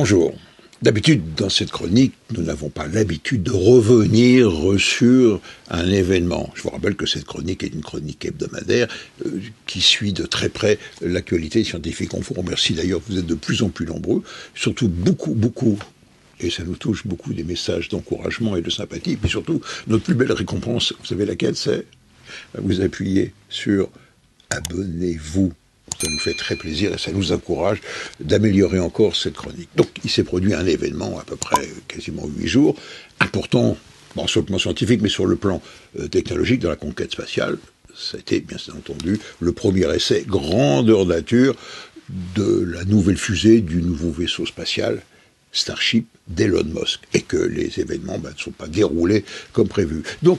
Bonjour. D'habitude, dans cette chronique, nous n'avons pas l'habitude de revenir sur un événement. Je vous rappelle que cette chronique est une chronique hebdomadaire qui suit de très près l'actualité scientifique. On vous remercie d'ailleurs, vous êtes de plus en plus nombreux, surtout beaucoup, et ça nous touche beaucoup, des messages d'encouragement et de sympathie. Et puis surtout, notre plus belle récompense, vous savez laquelle c'est? Vous appuyez sur « Abonnez-vous ». Ça nous fait très plaisir et ça nous encourage d'améliorer encore cette chronique. Donc, il s'est produit un événement, à peu près quasiment 8 jours, important, bon, sur le plan scientifique, mais sur le plan technologique, dans la conquête spatiale. Ça a été, bien entendu, le premier essai grandeur nature de la nouvelle fusée, du nouveau vaisseau spatial Starship d'Elon Musk, et que les événements ne sont pas déroulés comme prévu. Donc,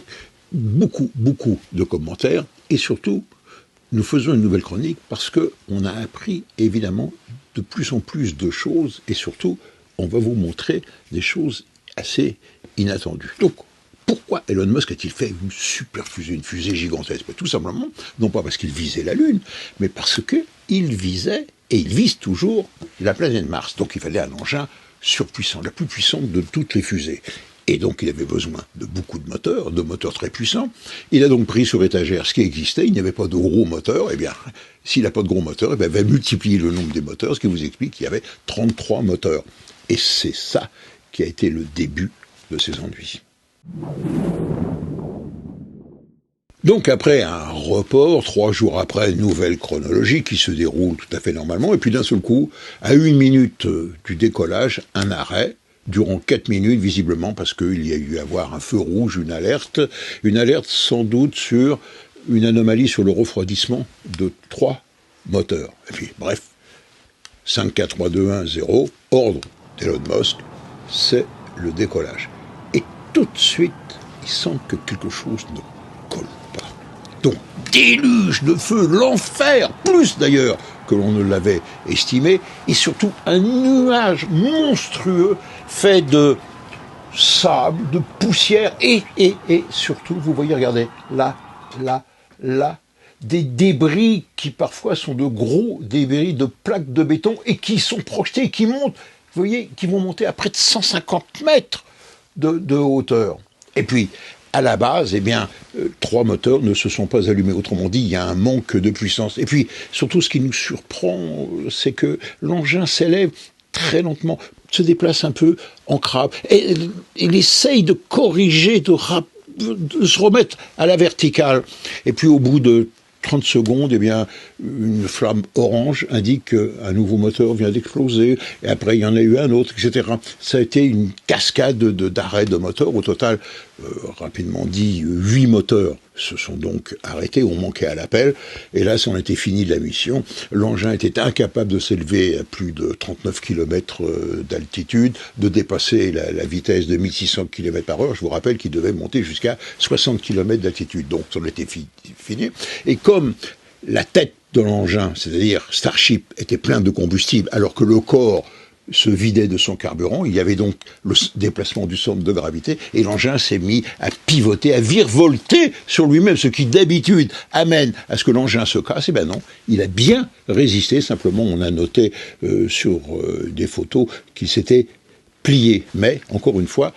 beaucoup de commentaires, et surtout, nous faisons une nouvelle chronique parce qu'on a appris, évidemment, de plus en plus de choses, et surtout, on va vous montrer des choses assez inattendues. Donc, pourquoi Elon Musk a-t-il fait une super fusée, une fusée gigantesque? Tout simplement, non pas parce qu'il visait la Lune, mais parce qu'il visait, et il vise toujours, la planète Mars. Donc il fallait un engin surpuissant, la plus puissante de toutes les fusées. Et donc, il avait besoin de beaucoup de moteurs très puissants. Il a donc pris sur étagère ce qui existait. Il n'y avait pas de gros moteurs. Eh bien, s'il n'a pas de gros moteurs, eh bien, il va multiplier le nombre des moteurs, ce qui vous explique qu'il y avait 33 moteurs. Et c'est ça qui a été le début de ses ennuis. Donc, après un report, 3 jours après, nouvelle chronologie qui se déroule tout à fait normalement. Et puis, d'un seul coup, à 1 minute du décollage, un arrêt. Durant 4 minutes, visiblement, parce qu'il y a eu à avoir un feu rouge, une alerte sans doute sur une anomalie sur le refroidissement de 3 moteurs. Et puis, bref, 5, 4, 3, 2, 1, 0, ordre d'Elon Musk, c'est le décollage. Et tout de suite, il semble que quelque chose ne colle pas. Donc, déluge de feu, l'enfer, plus d'ailleurs que l'on ne l'avait estimé, et surtout un nuage monstrueux fait de sable, de poussière, et surtout, vous voyez, regardez, là, des débris qui parfois sont de gros débris de plaques de béton, et qui sont projetés, qui montent, vous voyez, qui vont monter à près de 150 mètres de hauteur. Et puis, à la base, eh bien, 3 moteurs ne se sont pas allumés. Autrement dit, il y a un manque de puissance. Et puis, surtout, ce qui nous surprend, c'est que l'engin s'élève très lentement, se déplace un peu en crabe, et il essaye de corriger, de se remettre à la verticale. Et puis, au bout de 30 secondes, eh bien, une flamme orange indique qu'un nouveau moteur vient d'exploser, et après il y en a eu un autre, etc. Ça a été une cascade d'arrêts de moteurs. Au total, rapidement dit, 8 moteurs se sont donc arrêtés, ont manqué à l'appel, et là, c'en était fini de la mission. L'engin était incapable de s'élever à plus de 39 km d'altitude, de dépasser la vitesse de 1600 km par heure. Je vous rappelle qu'il devait monter jusqu'à 60 km d'altitude, donc c'en était fini. Et comme la tête de l'engin, c'est-à-dire Starship, était plein de combustible, alors que le corps se vidait de son carburant, il y avait donc le déplacement du centre de gravité, et l'engin s'est mis à pivoter, à virevolter sur lui-même, ce qui d'habitude amène à ce que l'engin se casse. Eh bien non, il a bien résisté, simplement on a noté sur des photos qu'il s'était plié. Mais, encore une fois,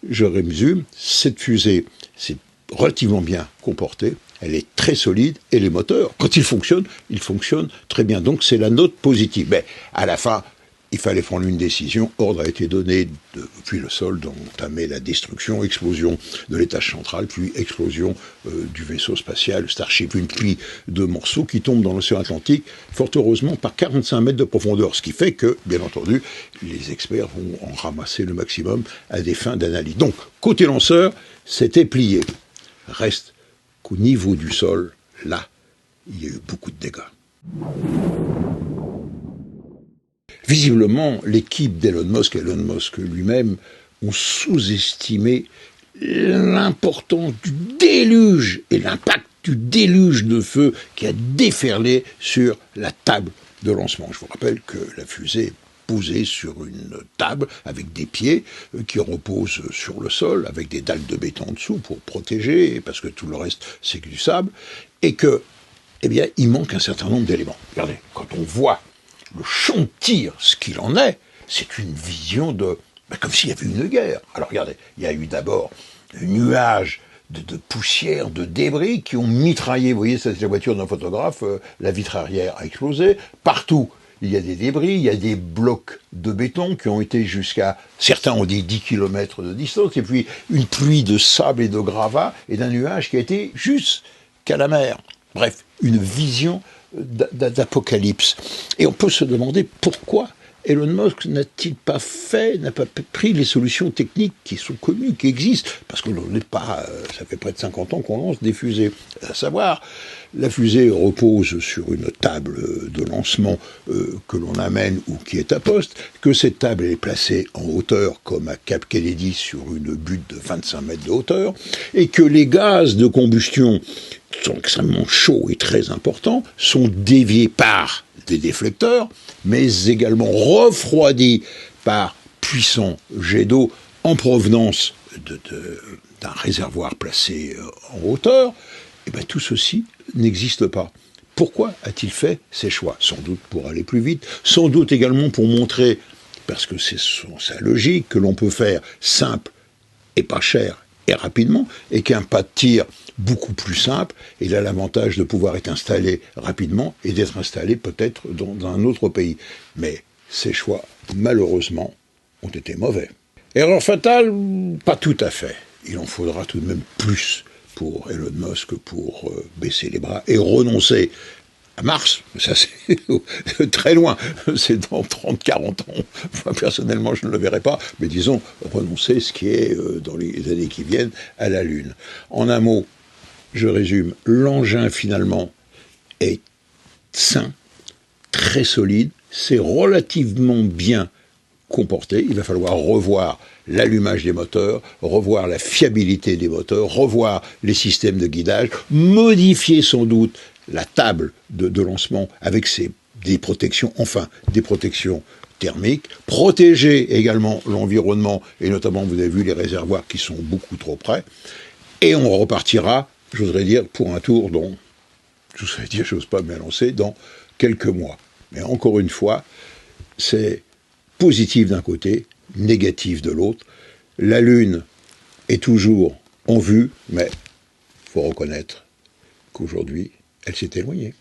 je résume, cette fusée s'est relativement bien comportée, elle est très solide, et les moteurs, quand ils fonctionnent très bien. Donc c'est la note positive. Mais à la fin, il fallait prendre une décision. Ordre a été donné depuis le sol d'entamer la destruction, explosion de l'étage central, puis explosion du vaisseau spatial Starship. Une pluie de morceaux qui tombent dans l'océan Atlantique, fort heureusement par 45 mètres de profondeur. Ce qui fait que, bien entendu, les experts vont en ramasser le maximum à des fins d'analyse. Donc, côté lanceur, c'était plié. Reste qu'au niveau du sol, là, il y a eu beaucoup de dégâts. Visiblement, l'équipe d'Elon Musk lui-même, ont sous-estimé l'importance du déluge et l'impact du déluge de feu qui a déferlé sur la table de lancement. Je vous rappelle que la fusée est posée sur une table avec des pieds qui reposent sur le sol, avec des dalles de béton en dessous pour protéger, parce que tout le reste, c'est que du sable, et que, eh bien, il manque un certain nombre d'éléments. Regardez, quand on voit le champ de tir, ce qu'il en est, c'est une vision de... comme s'il y avait une guerre. Alors regardez, il y a eu d'abord un nuage de poussière, de débris qui ont mitraillé, vous voyez, c'est la voiture d'un photographe, la vitre arrière a explosé, partout. Il y a des débris, il y a des blocs de béton qui ont été jusqu'à, certains ont dit 10 km de distance, et puis une pluie de sable et de gravats et d'un nuage qui a été jusqu'à la mer. Bref, une vision d'apocalypse. Et on peut se demander pourquoi Elon Musk n'a-t-il pas pris les solutions techniques qui sont connues, qui existent, parce que l'on n'est pas, ça fait près de 50 ans qu'on lance des fusées, à savoir, la fusée repose sur une table de lancement que l'on amène ou qui est à poste, que cette table est placée en hauteur, comme à Cap Kennedy, sur une butte de 25 mètres de hauteur, et que les gaz de combustion sont extrêmement chauds et très importants, sont déviés par des déflecteurs, mais également refroidis par puissants jets d'eau en provenance d'un réservoir placé en hauteur, et bien tout ceci n'existe pas. Pourquoi a-t-il fait ces choix? Sans doute pour aller plus vite, sans doute également pour montrer, parce que c'est sa logique, que l'on peut faire simple et pas cher et rapidement, et qu'un pas de tir beaucoup plus simple, il a l'avantage de pouvoir être installé rapidement et d'être installé peut-être dans un autre pays. Mais ces choix, malheureusement, ont été mauvais. Erreur fatale? Pas tout à fait. Il en faudra tout de même plus pour Elon Musk pour baisser les bras et renoncer à Mars. Ça, c'est très loin. C'est dans 30-40 ans. Moi, personnellement, je ne le verrai pas. Mais disons, renoncer, ce qui est, dans les années qui viennent, à la Lune. En un mot, je résume, l'engin, finalement, est sain, très solide, c'est relativement bien comporté. Il va falloir revoir l'allumage des moteurs, revoir la fiabilité des moteurs, revoir les systèmes de guidage, modifier sans doute la table de lancement avec des protections, enfin des protections thermiques, protéger également l'environnement, et notamment, vous avez vu, les réservoirs qui sont beaucoup trop près, et on repartira, j'oserais dire, pour un tour dont, j'ose pas m'élancer, dans quelques mois. Mais encore une fois, c'est positif d'un côté, négatif de l'autre. La Lune est toujours en vue, mais il faut reconnaître qu'aujourd'hui, elle s'est éloignée.